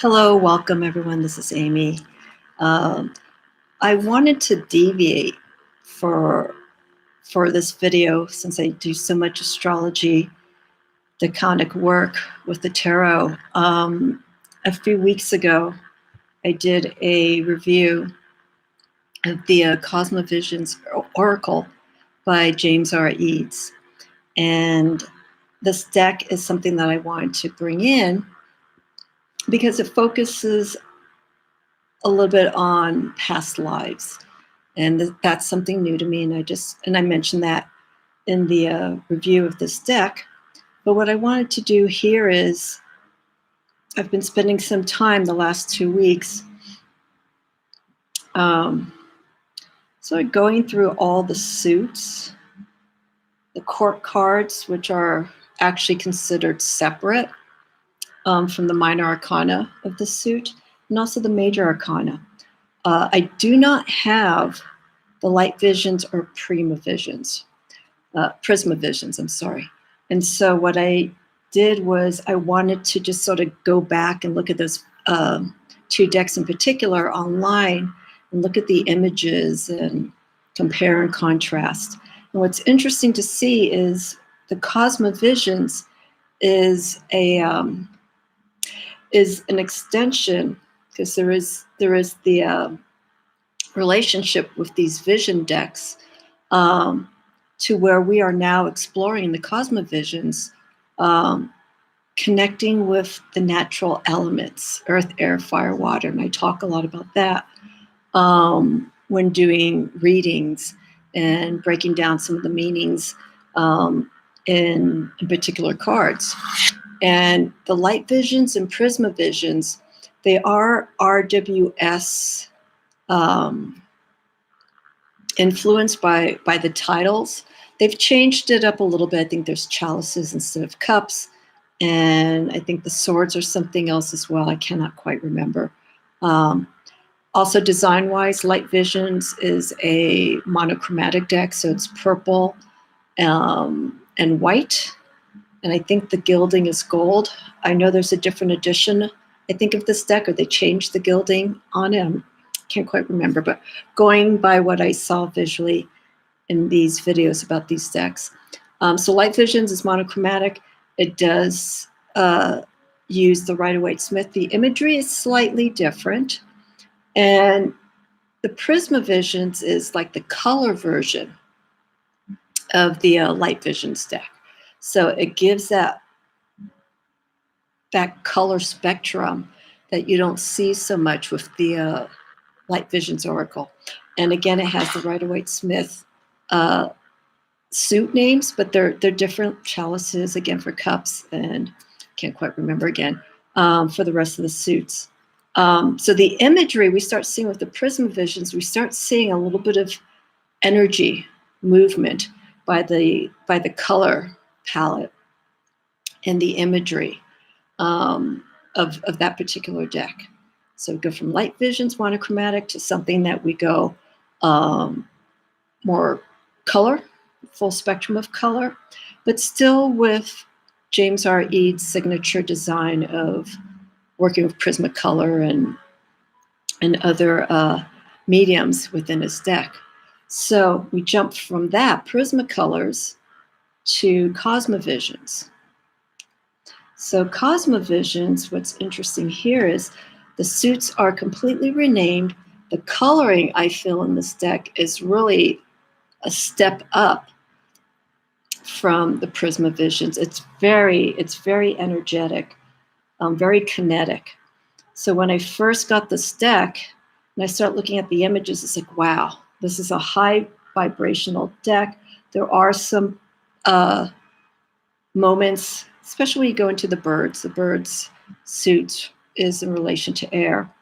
Hello, welcome everyone. This is Amy. Um, I wanted to deviate for this video since I do so much astrology, decanic work with the tarot. A few weeks ago, I did a review of the Cosmovisions Oracle by James R.Eads, and this deck is something that I wanted to bring in because it focuses a little bit on past lives, and that's something new to me. And I mentioned that in the review of this deck. But what I wanted to do here is I've been spending some time the last 2 weeks sort of going through all the suits, the court cards, which are actually considered separate from the minor arcana of the suit, and also the major arcana. I do not have the light visions or prisma visions, I'm sorry. And so what I did was I wanted to just sort of go back and look at those two decks in particular online and look at the images and compare and contrast. And what's interesting to see is the Cosmovisions is an extension, because there is the relationship with these vision decks to where we are now exploring the Cosmovisions, connecting with the natural elements, earth, air, fire, water. And I talk a lot about that when doing readings and breaking down some of the meanings in particular cards. And the light visions and prisma visions, they are RWS influenced by the titles. They've changed it up a little bit. I think there's chalices instead of cups, and I think the swords are something else as well. I cannot quite remember. Also, design-wise, Light Visions is a monochromatic deck, so it's purple and white, and I think the gilding is gold. I know there's a different edition, I think, of this deck, or they changed the gilding on it. Can't quite remember, but going by what I saw visually in these videos about these decks. So Light Visions is monochromatic. It does use the Rider-Waite-Smith. The imagery is slightly different. And the Prisma Visions is like the color version of the Light Visions deck. So it gives that color spectrum that you don't see so much with the Light Visions Oracle. And again, it has the Rider-Waite-Smith suit names, but they're different chalices, again, for cups, and can't quite remember again for the rest of the suits. So the imagery we start seeing with the Prisma Visions, we start seeing a little bit of energy movement by the color palette and the imagery of that particular deck. So we go from Light Visions monochromatic to something that we go more color, full spectrum of color, but still with James R.Eads' signature design of working with Prismacolor and other mediums within his deck. So we jump from that Prismacolors to Cosmovisions. So Cosmovisions, what's interesting here is the suits are completely renamed. The coloring, I feel, in this deck is really a step up from the Prisma Visions. It's very energetic, very kinetic. So when I first got this deck and I start looking at the images, it's like, wow, this is a high vibrational deck. There are some moments, especially when you go into the birds. The birds suit is in relation to air.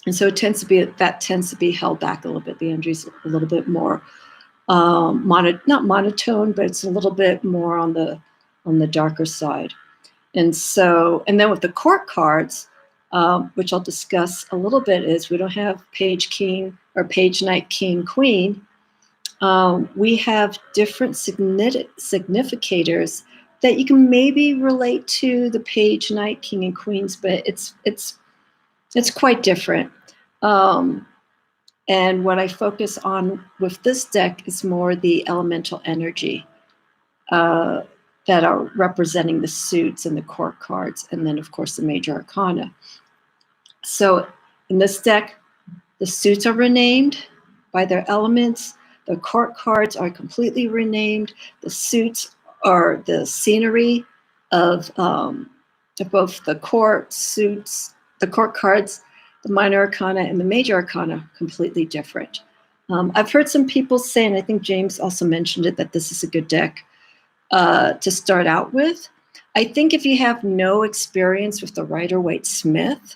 And so it tends to be held back a little bit. The energy is a little bit more not monotone, but it's a little bit more on the darker side. And then with the court cards, which I'll discuss a little bit, is we don't have Page King or Page Knight King Queen. We have different significators that you can maybe relate to the Page, Knight, King, and Queens, but it's quite different. And what I focus on with this deck is more the elemental energy that are representing the suits and the court cards, and then, of course, the major arcana. So in this deck, the suits are renamed by their elements. The court cards are completely renamed. The suits are the scenery of both the court suits, the court cards, the minor arcana, and the major arcana, completely different. I've heard some people say, and I think James also mentioned it, that this is a good deck to start out with. I think if you have no experience with the Rider-Waite-Smith,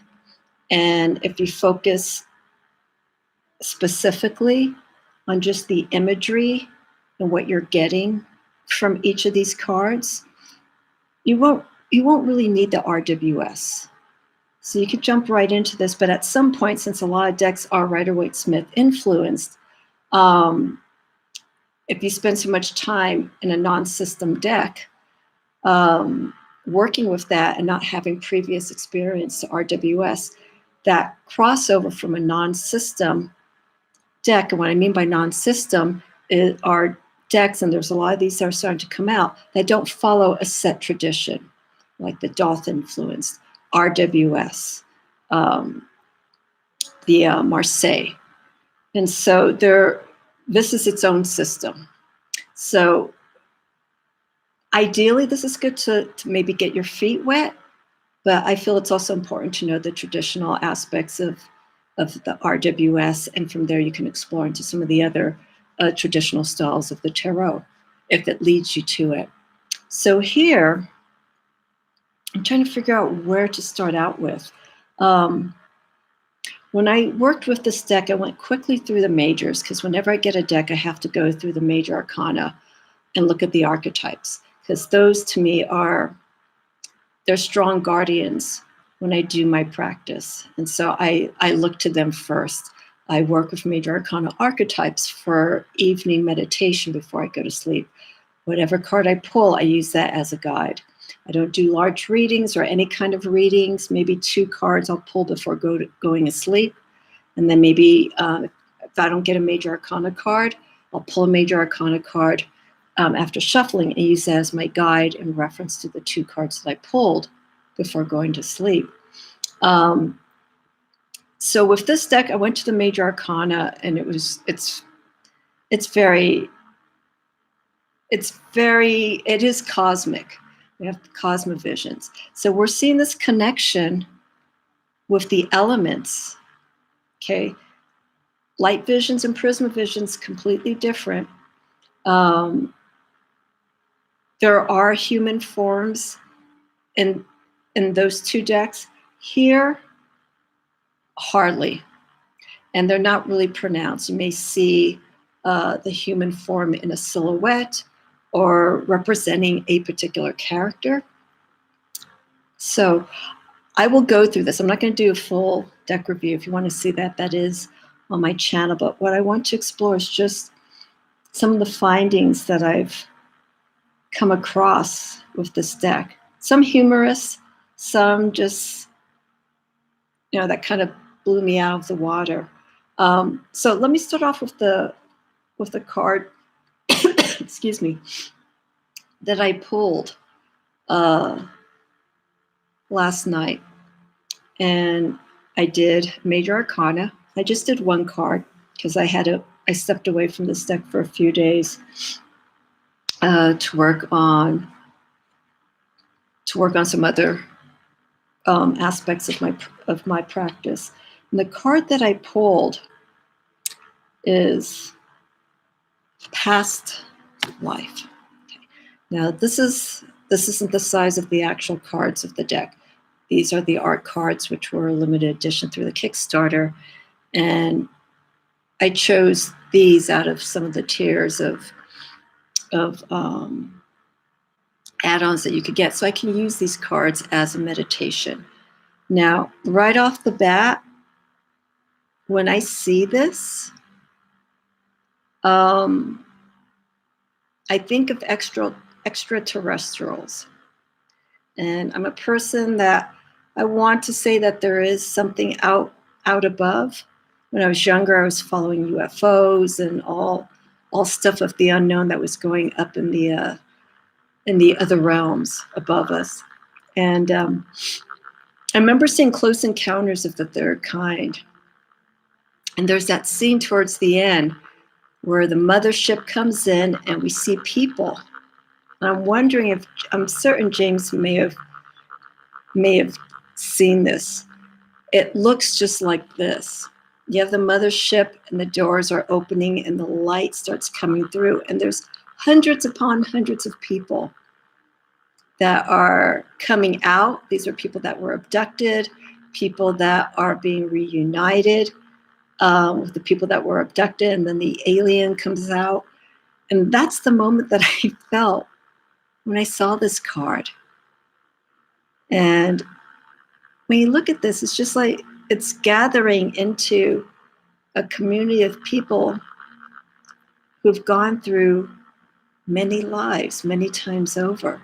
and if you focus specifically on just the imagery and what you're getting from each of these cards, you won't really need the RWS. So you could jump right into this, but at some point, since a lot of decks are Rider-Waite-Smith influenced, if you spend so much time in a non-system deck, working with that and not having previous experience to RWS, that crossover from a non-system deck, and what I mean by non-system are decks, and there's a lot of these that are starting to come out, that don't follow a set tradition, like the Doth influenced, RWS, the Marseille. And so this is its own system. So ideally, this is good to maybe get your feet wet, but I feel it's also important to know the traditional aspects of the RWS, and from there you can explore into some of the other traditional styles of the tarot, if it leads you to it. So here, I'm trying to figure out where to start out with. When I worked with this deck, I went quickly through the majors, because whenever I get a deck, I have to go through the major arcana and look at the archetypes, because those to me they're strong guardians when I do my practice. And so I look to them first. I work with major arcana archetypes for evening meditation before I go to sleep. Whatever card I pull, I use that as a guide. I don't do large readings or any kind of readings. Maybe 2 cards I'll pull before going to sleep. And then maybe if I don't get a major arcana card, I'll pull a major arcana card after shuffling and use that as my guide in reference to the 2 cards that I pulled before going to sleep. So with this deck, I went to the major arcana, and it is cosmic. We have the Cosmovisions. So we're seeing this connection with the elements, okay? Light visions and prisma visions, completely different. There are human forms in those 2 decks. Here, hardly. And they're not really pronounced. You may see the human form in a silhouette or representing a particular character. So I will go through this. I'm not going to do a full deck review. If you want to see that, that is on my channel. But what I want to explore is just some of the findings that I've come across with this deck. Some humorous, some just, that kind of blew me out of the water. So let me start off with the card, excuse me, that I pulled last night. And I did major arcana. I just did 1 card because I stepped away from this deck for a few days to work on some other aspects of my practice. And the card that I pulled is Past Life. Okay. Now this isn't the size of the actual cards of the deck. These are the art cards, which were a limited edition through the Kickstarter, and I chose these out of some of the tiers of add-ons that you could get, so I can use these cards as a meditation. Now, right off the bat, when I see this, I think of extraterrestrials. And I'm a person that I want to say that there is something out above. When I was younger, I was following UFOs and all stuff of the unknown that was going up in the other realms above us. And I remember seeing Close Encounters of the Third Kind. And there's that scene towards the end where the mothership comes in and we see people. And I'm wondering if, I'm certain James may have seen this. It looks just like this. You have the mothership and the doors are opening and the light starts coming through, and there's hundreds upon hundreds of people that are coming out. These are people that were abducted, people that are being reunited with the people that were abducted, and then the alien comes out. And that's the moment that I felt when I saw this card. And when you look at this, it's just like it's gathering into a community of people who've gone through many lives, many times over.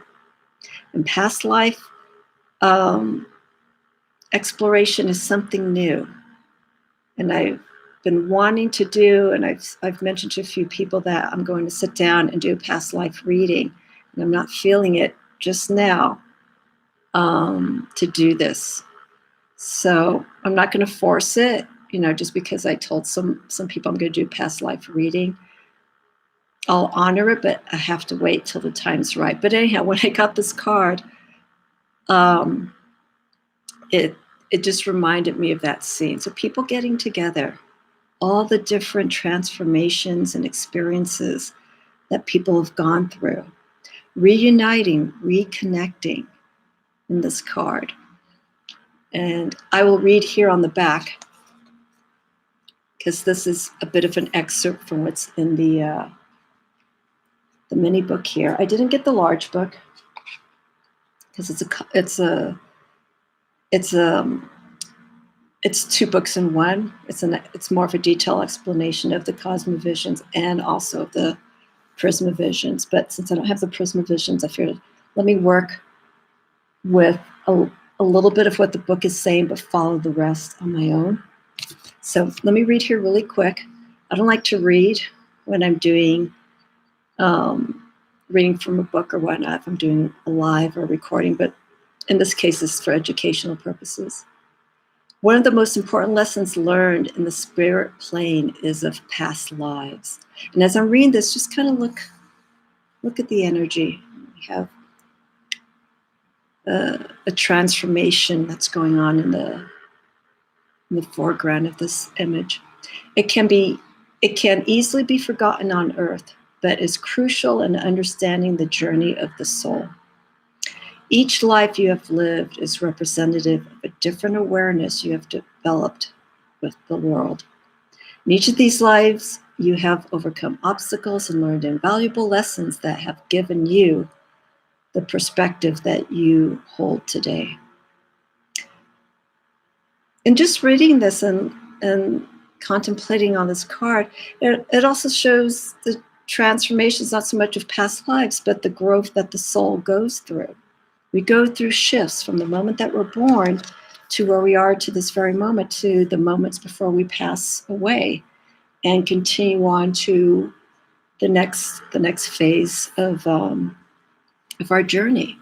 In past life, exploration is something new. And I've been wanting to do, and I've mentioned to a few people that I'm going to sit down and do a past life reading. And I'm not feeling it just now to do this. So I'm not going to force it, just because I told some people I'm going to do past life reading. I'll honor it, but I have to wait till the time's right. But anyhow, when I got this card, it just reminded me of that scene. So people getting together, all the different transformations and experiences that people have gone through, reuniting, reconnecting in this card. And I will read here on the back, because this is a bit of an excerpt from what's in the mini book here. I didn't get the large book because it's two books in one. It's more of a detailed explanation of the Cosmovisions and also of the Prismavisions. But since I don't have the Prismavisions, I figured let me work with a little bit of what the book is saying, but follow the rest on my own. So let me read here really quick. I don't like to read when I'm doing reading from a book or whatnot, if I'm doing a live or recording, but in this case, it's for educational purposes. One of the most important lessons learned in the spirit plane is of past lives. And as I'm reading this, just kind of look at the energy. We have a transformation that's going on in the foreground of this image. It can easily be forgotten on earth, but is crucial in understanding the journey of the soul. Each life you have lived is representative of a different awareness you have developed with the world. In each of these lives, you have overcome obstacles and learned invaluable lessons that have given you the perspective that you hold today. And just reading this and contemplating on this card, it also shows the transformations, not so much of past lives, but the growth that the soul goes through. We go through shifts from the moment that we're born to where we are to this very moment, to the moments before we pass away, and continue on to the next phase of our journey.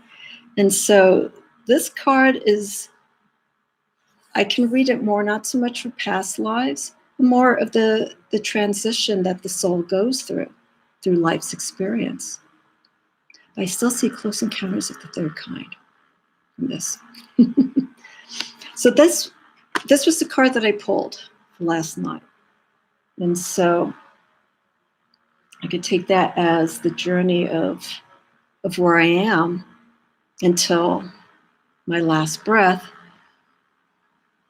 And so this card is, I can read it more, not so much for past lives, more of the transition that the soul goes through life's experience. I still see Close Encounters of the Third Kind in this. So this was the card that I pulled last night. And so I could take that as the journey of where I am until my last breath,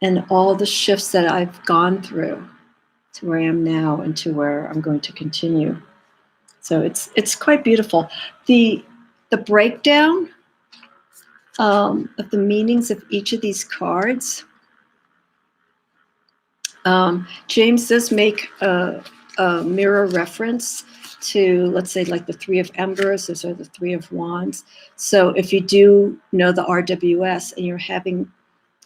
and all the shifts that I've gone through to where I am now and to where I'm going to continue. So it's quite beautiful. The breakdown of the meanings of each of these cards. James does make a mirror reference to, let's say, like the Three of Embers, those are the Three of Wands. So if you do know the RWS and you're having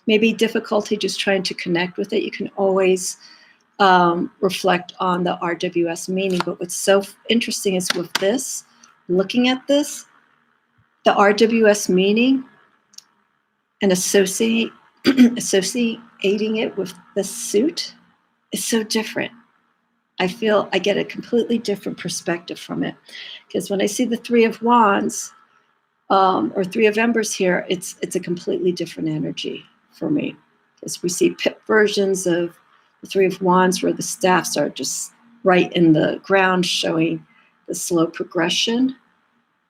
maybe difficulty just trying to connect with it, you can always reflect on the RWS meaning. But what's so interesting is with this, looking at this, the RWS meaning and associating it with the suit is so different. I feel I get a completely different perspective from it. Because when I see the Three of Wands or Three of Embers here, it's a completely different energy for me. Because we see pip versions of the Three of Wands where the staffs are just right in the ground, showing the slow progression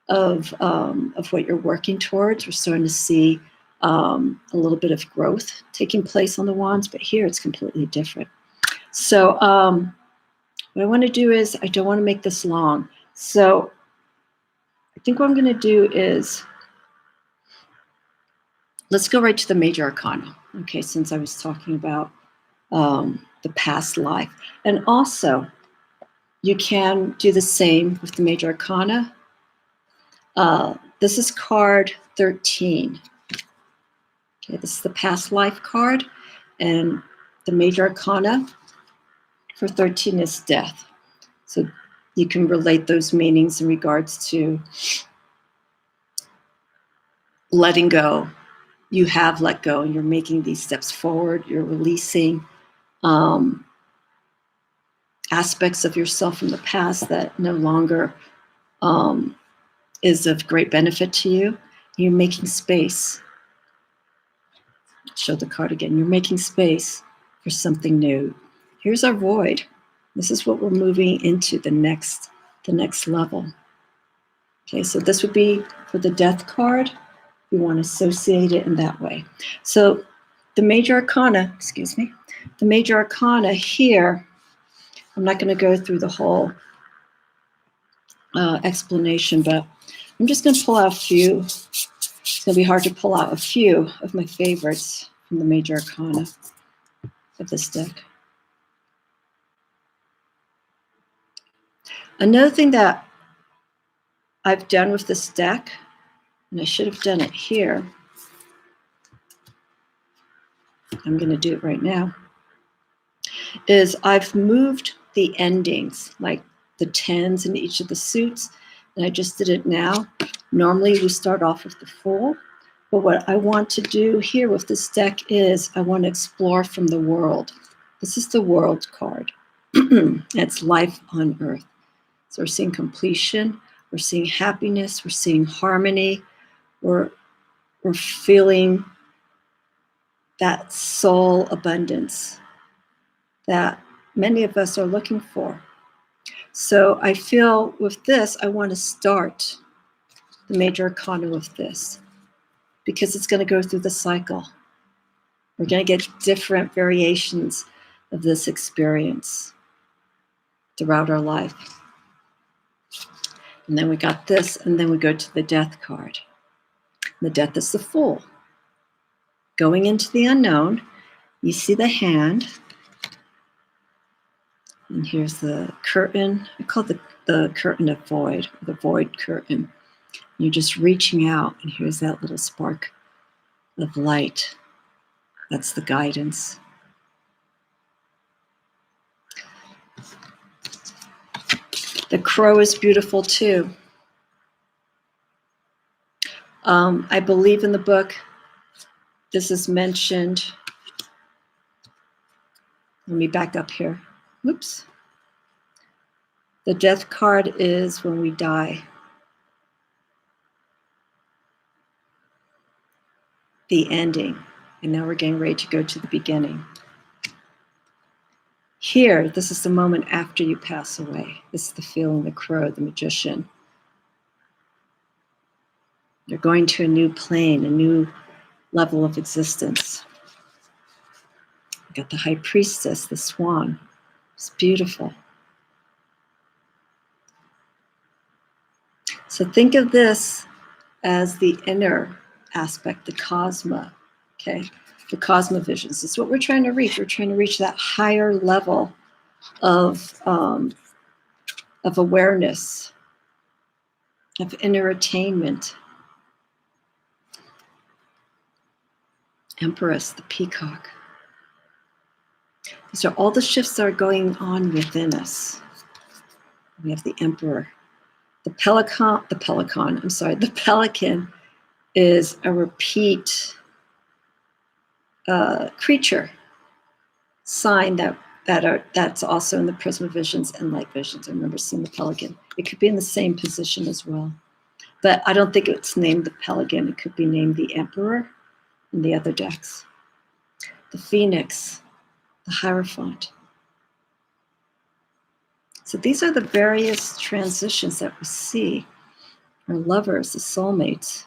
of what you're working towards. We're starting to see a little bit of growth taking place on the wands, but here it's completely different. So what I want to do is, I don't want to make this long. So I think what I'm going to do is, let's go right to the major arcana. Okay, since I was talking about the past life. And also, you can do the same with the major arcana. This is card 13. Okay, this is the past life card. And the major arcana for 13 is death. So you can relate those meanings in regards to letting go. You have let go and you're making these steps forward. You're releasing aspects of yourself from the past that no longer is of great benefit to you. You're making space. Show the card again. You're making space for something new. Here's our void. This is what we're moving into, the next level. Okay, so this would be for the death card. We want to associate it in that way. So the major arcana, the major arcana here, I'm not going to go through the whole explanation, but I'm just going to pull out a few. It's going to be hard to pull out a few of my favorites from the major arcana of this deck. Another thing that I've done with this deck, and I should have done it here, I'm going to do it right now, is I've moved the endings, like the 10s in each of the suits, and I just did it now. Normally we start off with the Fool, but what I want to do here with this deck is I want to explore from the world. This is the World card. It's life on earth. So we're seeing completion, we're seeing happiness, we're seeing harmony, we're feeling that soul abundance that many of us are looking for. So I feel with this, I want to start the major arcana with this, because it's going to go through the cycle. We're going to get different variations of this experience throughout our life. And then we got this, and then we go to the death card. The death is the Fool. Going into the unknown, you see the hand, and here's the curtain. I call it the curtain of void, the void curtain. You're just reaching out, and here's that little spark of light. That's the guidance. The crow is beautiful too. I believe in the book, this is mentioned. Let me back up here. Oops. The death card is when we die. The ending. And now we're getting ready to go to the beginning. Here, this is the moment after you pass away. This is the feeling, the crow, the magician. You're going to a new plane, a new level of existence. You got the high priestess, the swan. It's beautiful. So think of this as the inner aspect, the Cosma, okay? The Cosmovisions. It's what we're trying to reach. We're trying to reach that higher level of of awareness, of inner attainment. Empress, the peacock. These are all the shifts that are going on within us. We have the Emperor. The pelican is a repeat creature sign that's also in the Cosmovisions and Light Visions. I remember seeing the pelican. It could be in the same position as well, but I don't think it's named the pelican. It could be named the Emperor in the other decks. The Phoenix, the Hierophant. So these are the various transitions that we see. Our lovers, the soulmates.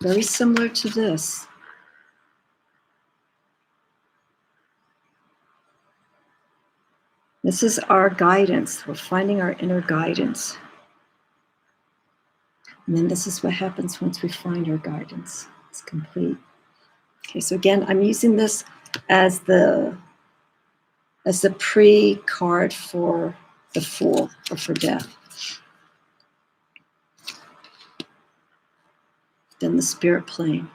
Very similar to this. This is our guidance. We're finding our inner guidance. And then this is what happens once we find our guidance. It's complete. Okay, so again, I'm using this as the pre-card for the Fool or for death. Then the spirit plane.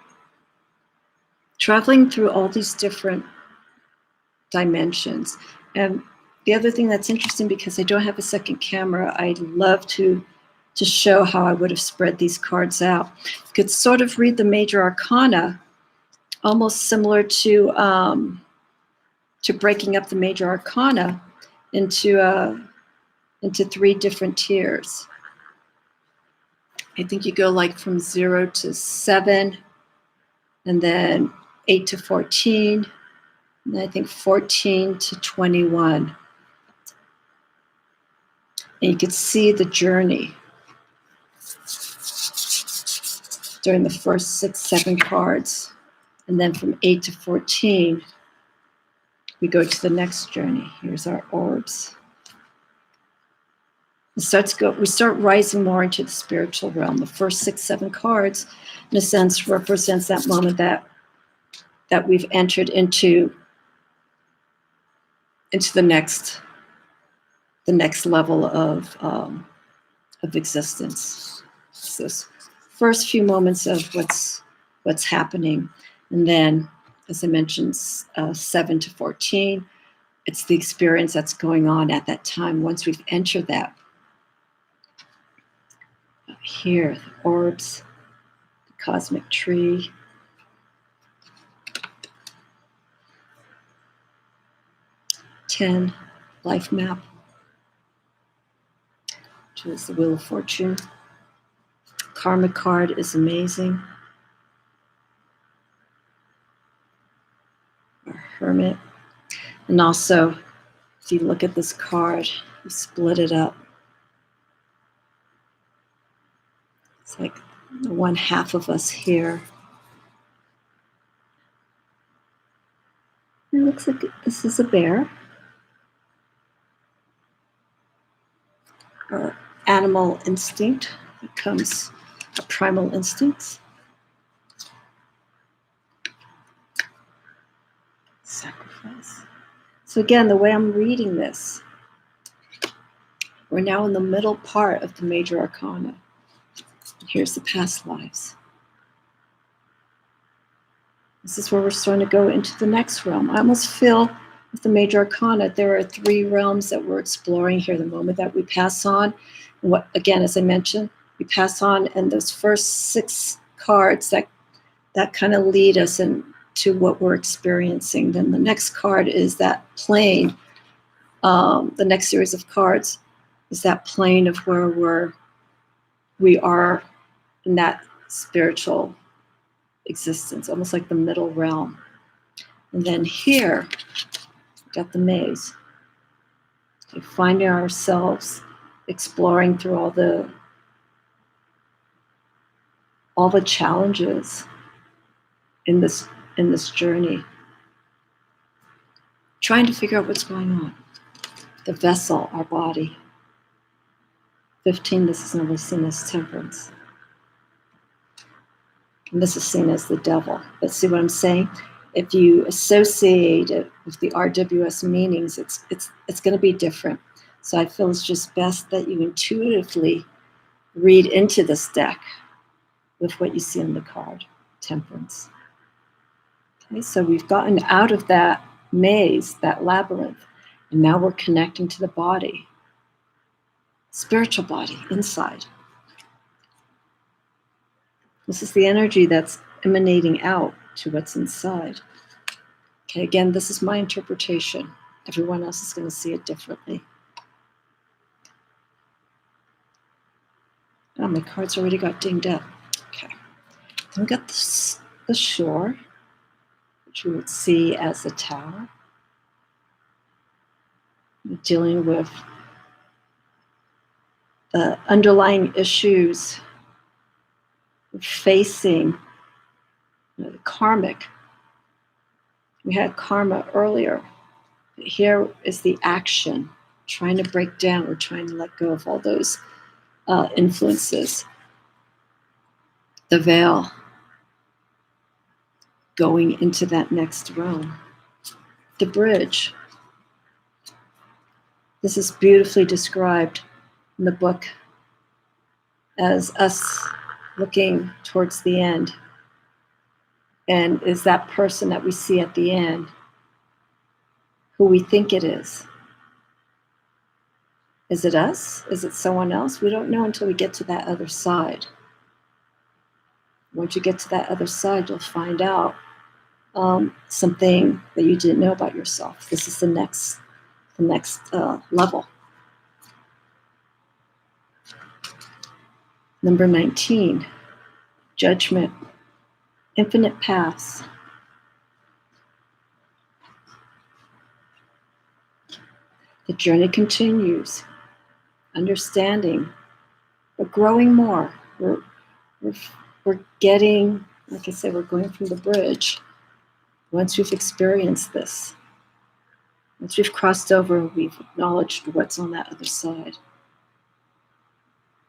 Traveling through all these different dimensions. And the other thing that's interesting, because I don't have a second camera, I'd love to show how I would have spread these cards out. You could sort of read the major arcana, almost similar to breaking up the major arcana into 3 different tiers. I think you go like from 0 to 7, and then 8 to 14, and then I think 14 to 21. And you could see the journey during the first 6, 7 cards. And then from 8 to 14, we go to the next journey. Here's our orbs. We start rising more into the spiritual realm. The first 6, 7 cards, in a sense, represents that moment that we've entered into the next level of existence. So this first few moments of what's happening, and then, as I mentioned, 7 to 14, it's the experience that's going on at that time. Once we've entered that. Here, the orbs, the cosmic tree. Ten, life map, which is the Wheel of Fortune. Karma card is amazing. Our Hermit. And also, if you look at this card, you split it up. It's like the 1/2 of us here. It looks like this is a bear. Our animal instinct becomes our primal instincts. Sacrifice. So again, the way I'm reading this, we're now in the middle part of the major arcana. Here's the past lives. This is where we're starting to go into the next realm. I almost feel with the major arcana, there are 3 realms that we're exploring here. The moment that we pass on, and what, again, as I mentioned, we pass on, and those first 6 cards that kind of lead us into what we're experiencing. Then the next card is that plane. The next series of cards is that plane of where we are in that spiritual existence, almost like the middle realm. And then here, we got the maze. So finding ourselves exploring through all the challenges in this journey, trying to figure out what's going on. The vessel, our body. 15, this is normally seen as temperance. And this is seen as the devil. But see what I'm saying? if you associate it with the RWS meanings, it's going to be different. So I feel it's just best that you intuitively read into this deck with what you see on the card, Temperance. Okay, so we've gotten out of that maze, that labyrinth, and now we're connecting to the body, spiritual body inside. This is the energy that's emanating out to what's inside. Okay, again, this is my interpretation. Everyone else is going to see it differently. Oh, my cards already got dinged up. Okay. Then we got the shore, which we would see as a tower. We're dealing with the underlying issues we're facing, the karmic. We had karma earlier. Here is the action, trying to break down. We're trying to let go of all those influences. The veil, going into that next realm. The bridge. This is beautifully described in the book as us looking towards the end. And is that person that we see at the end who we think it is? Is it us? Is it someone else? We don't know until we get to that other side. Once you get to that other side, you'll find out something that you didn't know about yourself. This is the next level. Number 19, judgment, infinite paths. The journey continues, understanding, we're growing more. We're getting, like I said, we're going through the bridge. Once we've experienced this, once we've crossed over, we've acknowledged what's on that other side.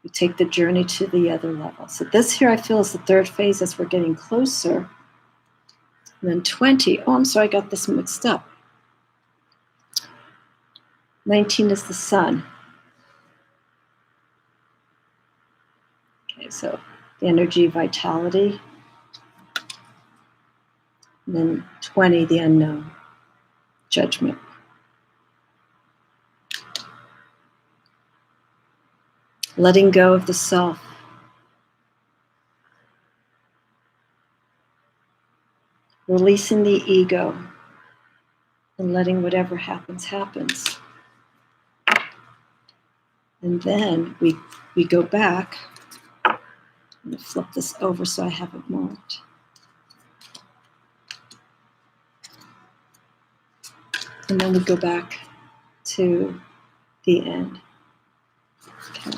We take the journey to the other level. So this here I feel is the third phase as we're getting closer. And then 20, oh, I'm sorry, I got this mixed up. 19 is the sun. Okay, so the energy, vitality. And then 20, the unknown, judgment. Letting go of the self. Releasing the ego and letting whatever happens, happens. And then we go back. I'm going to flip this over so I have it marked. And then we go back to the end. Okay.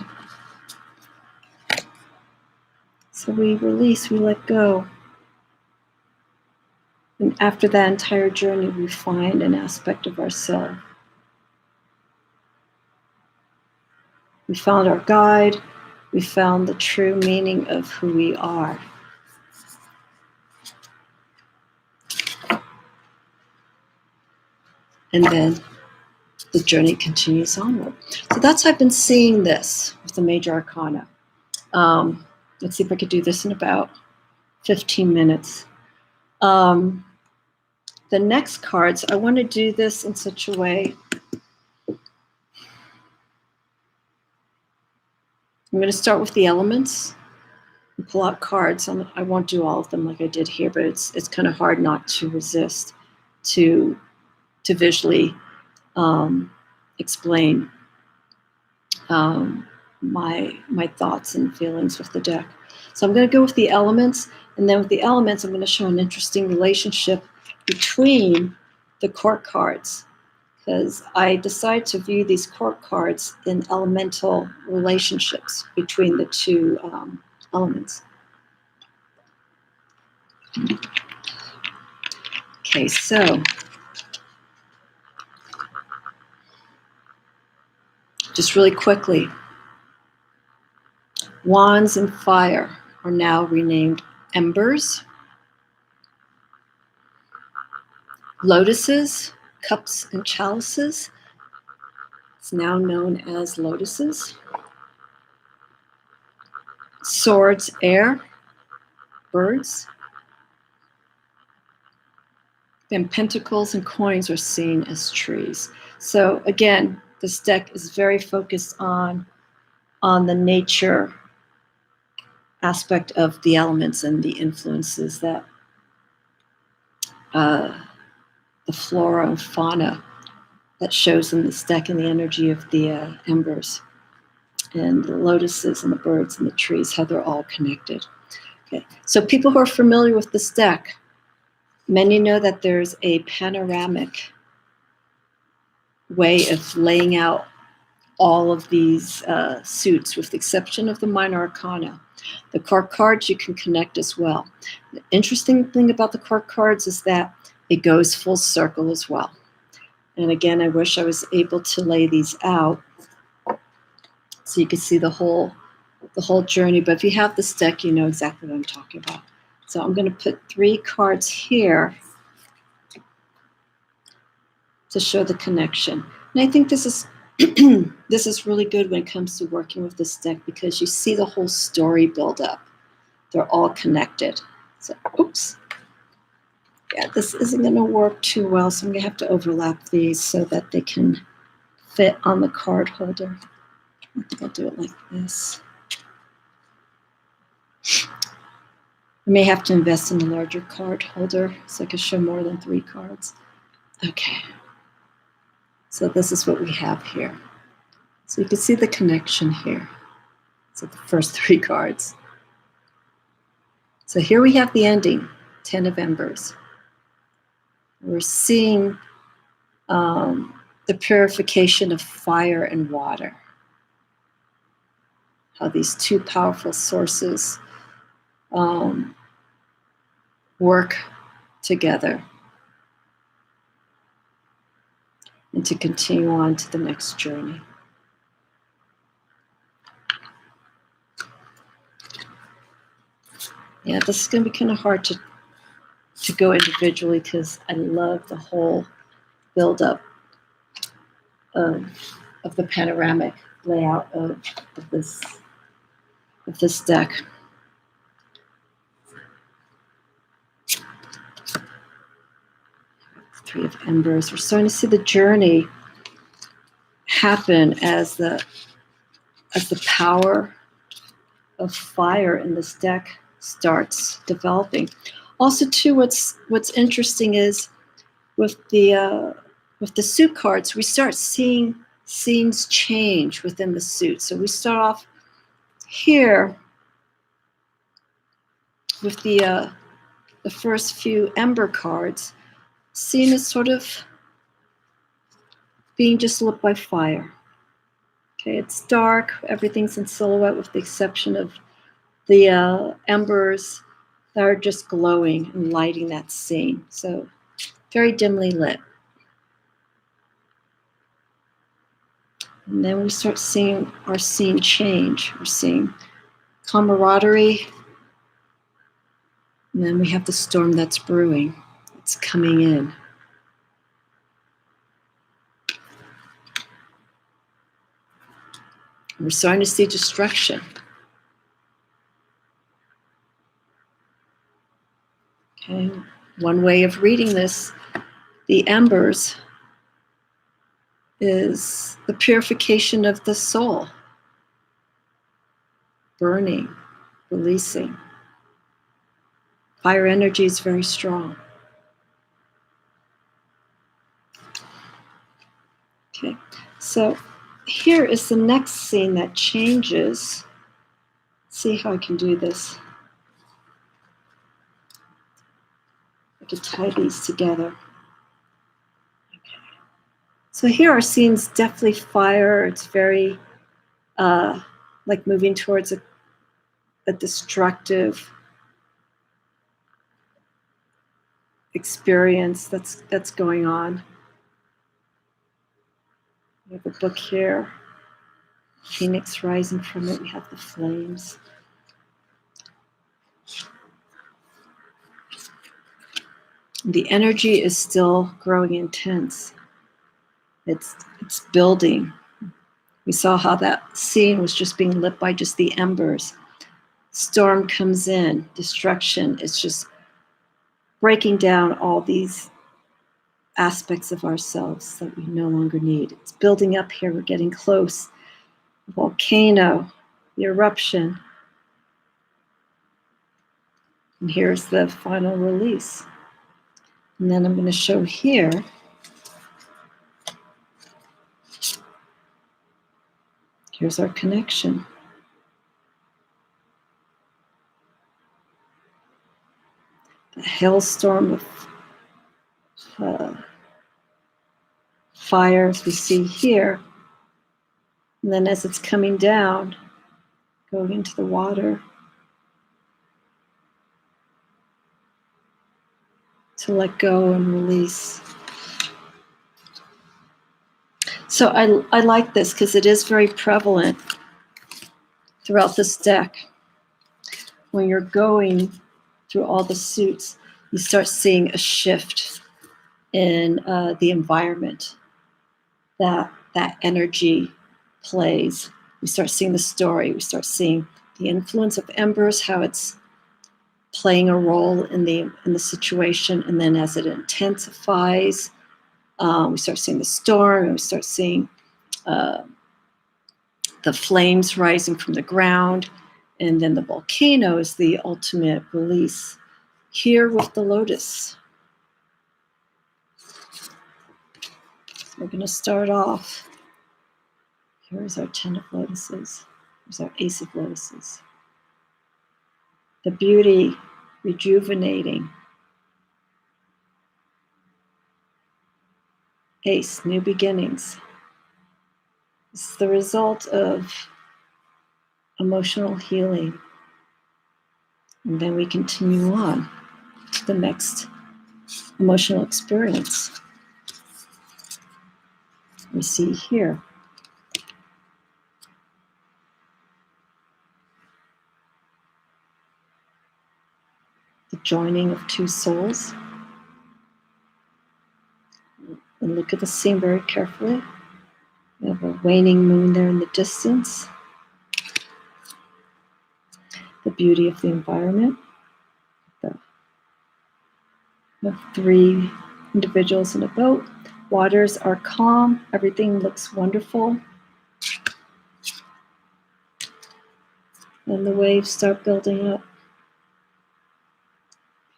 So we release, we let go. And after that entire journey, we find an aspect of ourselves. We found our guide. We found the true meaning of who we are. And then the journey continues onward. So that's how I've been seeing this with the major arcana. Let's see if I could do this in about 15 minutes. The next cards, I want to do this in such a way. I'm going to start with the elements and pull out cards. I won't do all of them like I did here, but it's kind of hard not to resist to visually explain my thoughts and feelings with the deck. So I'm going to go with the elements, and then with the elements, I'm going to show an interesting relationship between the court cards, because I decided to view these court cards in elemental relationships between the two elements. Okay, so just really quickly, wands and fire are now renamed embers. Lotuses, cups and chalices. It's now known as lotuses. Swords, air, birds. Then pentacles and coins are seen as trees. So again, this deck is very focused on the nature aspect of the elements and the influences that the flora and fauna that shows in this deck and the energy of the embers and the lotuses and the birds and the trees, how they're all connected. Okay, so people who are familiar with this deck, many know that there's a panoramic way of laying out all of these suits, with the exception of the minor arcana. The card cards you can connect as well. The interesting thing about the card cards is that it goes full circle as well. And again, I wish I was able to lay these out so you can see the whole journey. But if you have this deck, you know exactly what I'm talking about. So I'm going to put 3 cards here to show the connection. And I think this is this is really good when it comes to working with this deck, because you see the whole story build up. They're all connected. So, oops. Yeah, this isn't going to work too well, so I'm going to have to overlap these so that they can fit on the card holder. I think I'll do it like this. I may have to invest in a larger card holder so I can show more than 3 cards. Okay. So this is what we have here. So you can see the connection here. So the first 3 cards. So here we have the ending, 10 of Embers. We're seeing the purification of fire and water. How these 2 powerful sources work together, and to continue on to the next journey. Yeah, this is going to be kind of hard to go individually, because I love the whole build-up of the panoramic layout of this deck. Three of Embers. We're starting to see the journey happen as the power of fire in this deck starts developing. Also, too, what's interesting is with the suit cards, we start seeing scenes change within the suit. So we start off here with the first few Ember cards, seen as sort of being just lit by fire. Okay, it's dark, everything's in silhouette with the exception of the embers that are just glowing and lighting that scene. So very dimly lit. And then we start seeing our scene change. We're seeing camaraderie. And then we have the storm that's brewing. It's coming in. We're starting to see destruction. Okay, one way of reading this, the embers, is the purification of the soul. Burning, releasing. Fire energy is very strong. Okay, so here is the next scene that changes. Let's see how I can do this. I can tie these together. Okay. So here our scene's definitely fire. It's very like moving towards a destructive experience that's going on. We have a book here, Phoenix rising from it. We have the flames. The energy is still growing intense. It's building. We saw how that scene was just being lit by just the embers. Storm comes in, destruction. It's just breaking down all these aspects of ourselves that we no longer need. It's building up here. We're getting close. The volcano, the eruption. And here's the final release. And then I'm going to show here. Here's our connection. The hailstorm of fires we see here. And then as it's coming down, going into the water, to let go and release. So I like this because it is very prevalent throughout this deck. When you're going through all the suits, you start seeing a shift in the environment that energy plays. We start seeing the story. We start seeing the influence of embers, how it's playing a role in the situation, and then as it intensifies, we start seeing the storm, and we start seeing the flames rising from the ground, and then the volcano is the ultimate release. Here with the lotus, so we're going to start off. Here's our 10 of lotuses. Here's our ace of lotuses. The beauty, rejuvenating. Ace, new beginnings. It's the result of emotional healing. And then we continue on to the next emotional experience. We see here. The joining of two souls. And look at the scene very carefully. We have a waning moon there in the distance. The beauty of the environment. The 3 individuals in a boat. Waters are calm. Everything looks wonderful. And the waves start building up.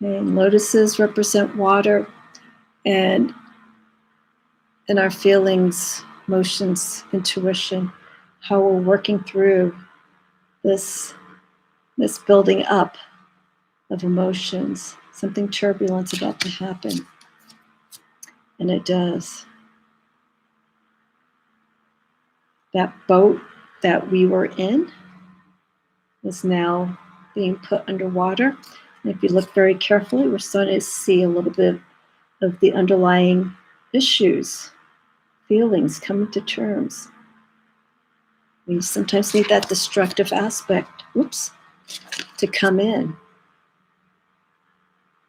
And lotuses represent water and our feelings, emotions, intuition, how we're working through this building up of emotions, something turbulent's about to happen. And it does. That boat that we were in is now being put underwater. And if you look very carefully, we're starting to see a little bit of the underlying issues, feelings coming to terms. We sometimes need that destructive aspect, to come in,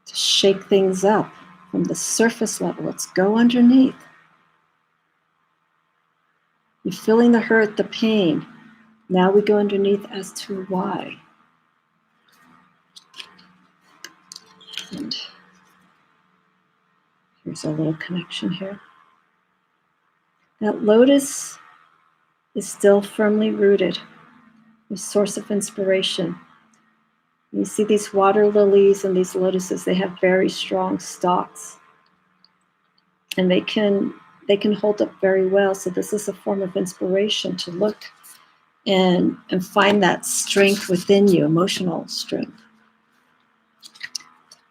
to shake things up from the surface level. Let's go underneath. You're feeling the hurt, the pain. Now we go underneath as to why. And here's a little connection here. That lotus is still firmly rooted, a source of inspiration. You see these water lilies and these lotuses, they have very strong stalks. And they can hold up very well. So this is a form of inspiration to look and find that strength within you, emotional strength.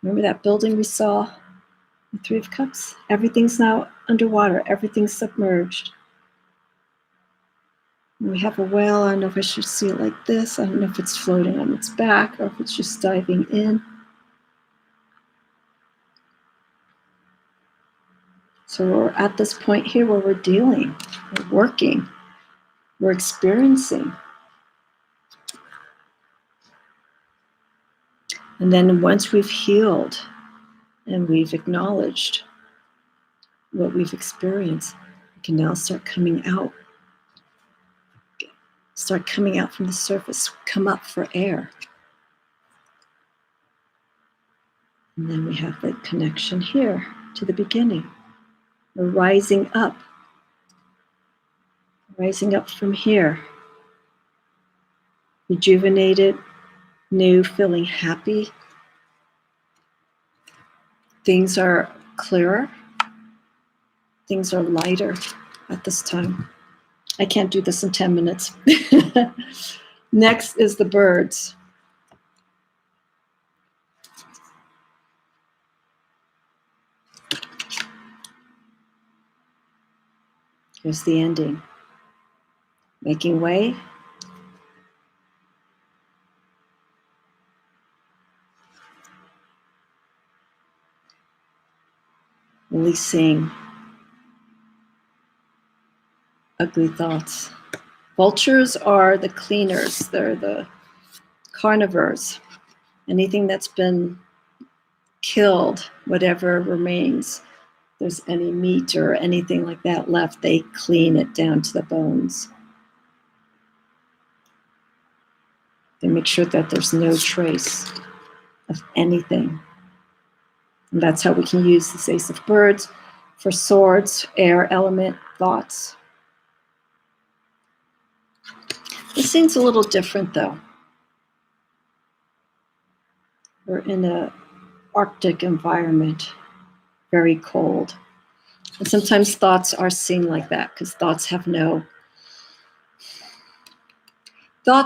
Remember that building we saw, the 3 of Cups? Everything's now underwater. Everything's submerged. And we have a whale. I don't know if I should see it like this. I don't know if it's floating on its back or if it's just diving in. So we're at this point here where we're dealing, we're working, we're experiencing. And then once we've healed and we've acknowledged what we've experienced. We can now start coming out from the surface, come up for air. And then we have the connection here to the beginning. We're rising up from here. Rejuvenated, new, feeling happy. Things are clearer. Things are lighter at this time. I can't do this in 10 minutes. Next is the birds. Here's the ending. Making way. Releasing ugly thoughts. Vultures are the cleaners. They're the carnivores. Anything that's been killed, whatever remains, if there's any meat or anything like that left, they clean it down to the bones. They make sure that there's no trace of anything. And that's how we can use this Ace of Birds for swords, air element, thoughts. This scene's a little different though. We're in an Arctic environment, very cold. And sometimes thoughts are seen like that because thoughts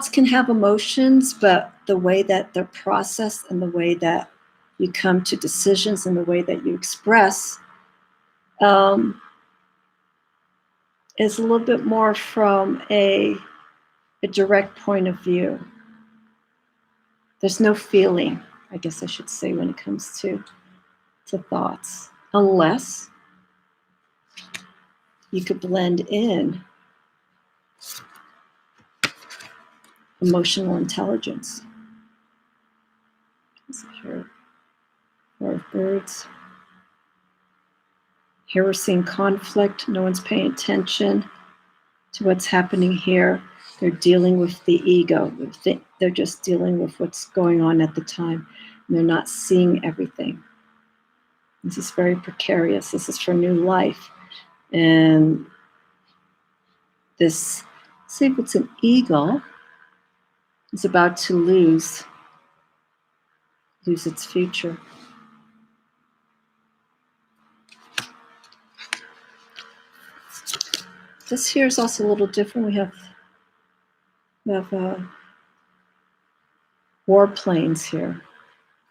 can have emotions, but the way that they're processed and the way that you come to decisions and the way that you express is a little bit more from a direct point of view. There's no feeling, I guess I should say, when it comes to thoughts, unless you could blend in emotional intelligence. Here, Four of Birds. Here we're seeing conflict. No one's paying attention to what's happening here. They're dealing with the ego. They're just dealing with what's going on at the time. And they're not seeing everything. This is very precarious. This is for new life. And this, say if it's an eagle, is about to lose its future. This here is also a little different. We have warplanes here,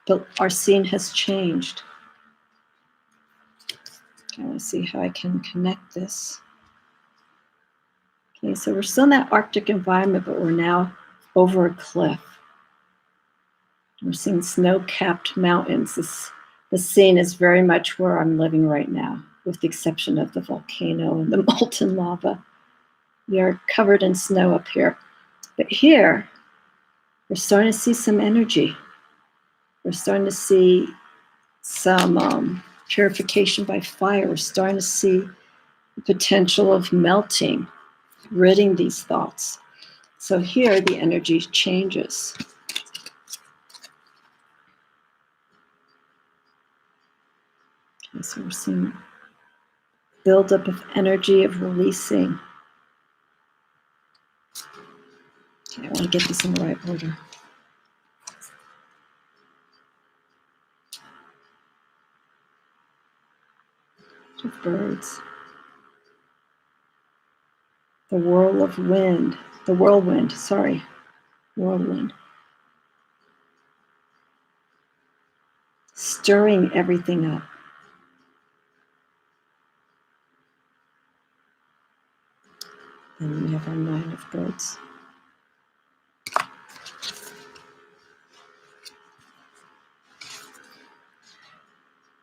but our scene has changed. I want to see how I can connect this. Okay, so we're still in that Arctic environment, but we're now over a cliff. We're seeing snow-capped mountains. The scene is very much where I'm living right now, with the exception of the volcano and the molten lava. We are covered in snow up here. But here, we're starting to see some energy. We're starting to see some purification by fire. We're starting to see the potential of melting, ridding these thoughts. So here, the energy changes. Okay, so we're seeing buildup of energy, of releasing. Okay, I want to get this in the right order. Of birds. The whirlwind, stirring everything up. And we have our Nine of Birds.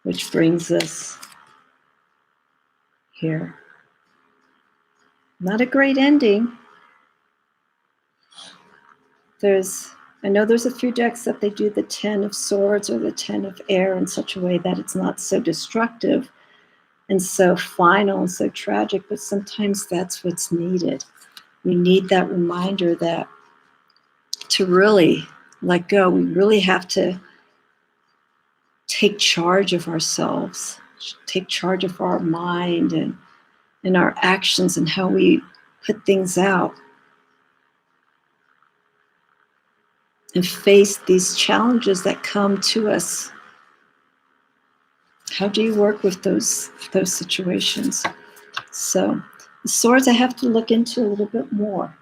Which brings us here. Not a great ending. There's I know there's a few decks that they do the 10 of Swords or the 10 of Air in such a way that it's not so destructive and so final and so tragic, but sometimes that's what's needed. We need that reminder that to really let go, we really have to take charge of ourselves, take charge of our mind and our actions and how we put things out, and face these challenges that come to us. How do you work with those situations? So the Swords I have to look into a little bit more,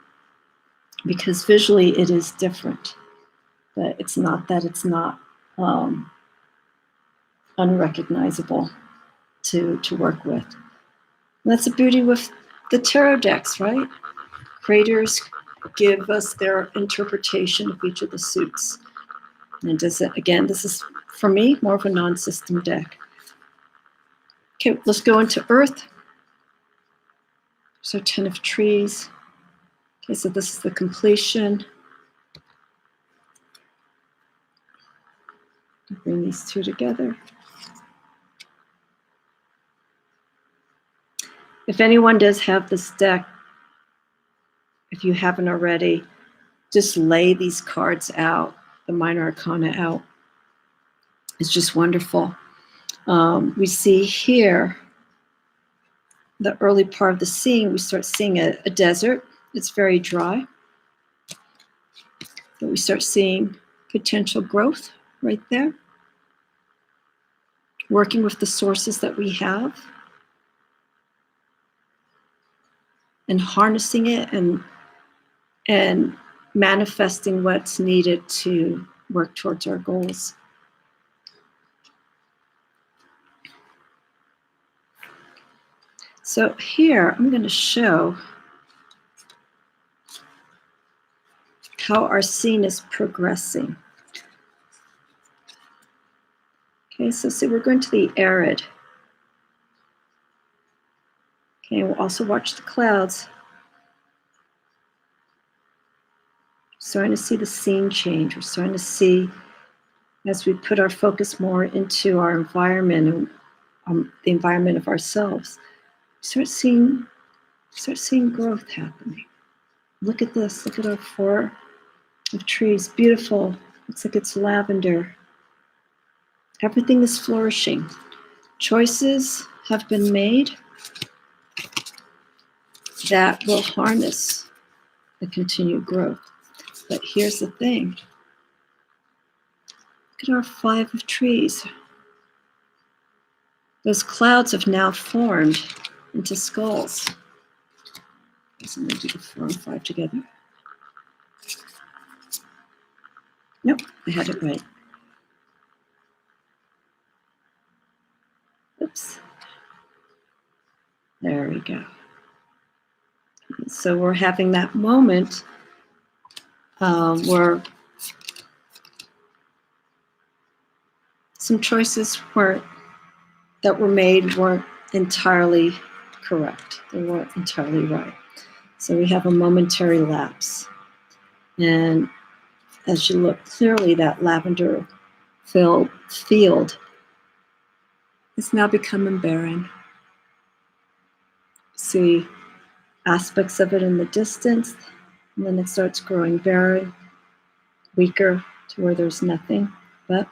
because visually it is different, but it's not that it's not unrecognizable to work with. And that's the beauty with the tarot decks, right? Creators give us their interpretation of each of the suits. And again, this is, for me, more of a non-system deck. Okay, let's go into Earth. So 10 of Trees. Okay, so this is the completion. Bring these two together. If anyone does have this deck, if you haven't already, just lay these cards out, the Minor Arcana out. It's just wonderful. We see here, the early part of the scene, we start seeing a desert. It's very dry. But we start seeing potential growth right there. Working with the sources that we have and harnessing it and manifesting what's needed to work towards our goals. So here, I'm going to show how our scene is progressing. Okay, so see, we're going to the arid. Okay, we'll also watch the clouds. Starting to see the scene change. We're starting to see, as we put our focus more into our environment and the environment of ourselves, start seeing growth happening. Look at this. Look at our 4 of trees. Beautiful. Looks like it's lavender. Everything is flourishing. Choices have been made that will harness the continued growth. But here's the thing. Look at our 5 of trees. Those clouds have now formed into skulls. So I'm going to do the 4 and 5 together. Nope, I had it right. Oops. There we go. So we're having that moment where some choices that were made weren't entirely correct. They weren't entirely right. So we have a momentary lapse. And as you look clearly, that lavender field is now becoming barren. See aspects of it in the distance, and then it starts growing barren, weaker to where there's nothing. But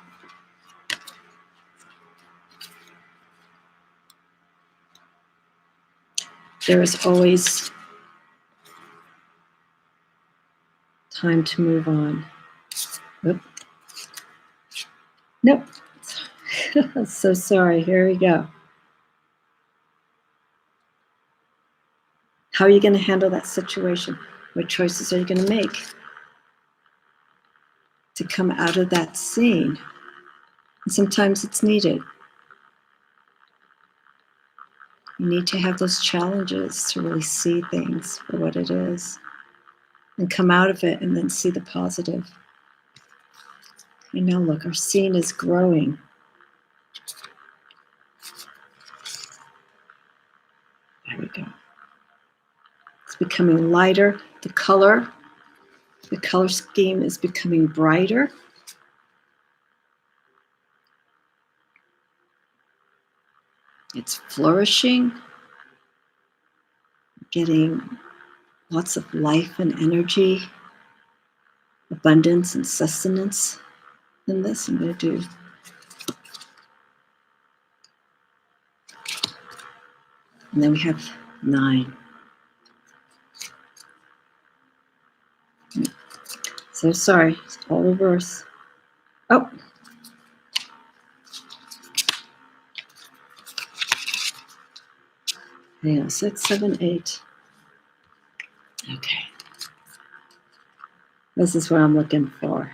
there is always time to move on. Oop. Nope. So sorry. Here we go. How are you going to handle that situation? What choices are you going to make to come out of that scene? And sometimes it's needed. You need to have those challenges to really see things for what it is and come out of it and then see the positive. And now look, our scene is growing. There we go. It's becoming lighter. The color The color scheme is becoming brighter. It's flourishing, getting lots of life and energy, abundance and sustenance in this. I'm going to do and then we have 9. So sorry, it's all reverse. Oh. Yeah, 6, 7, 8. Okay. This is what I'm looking for.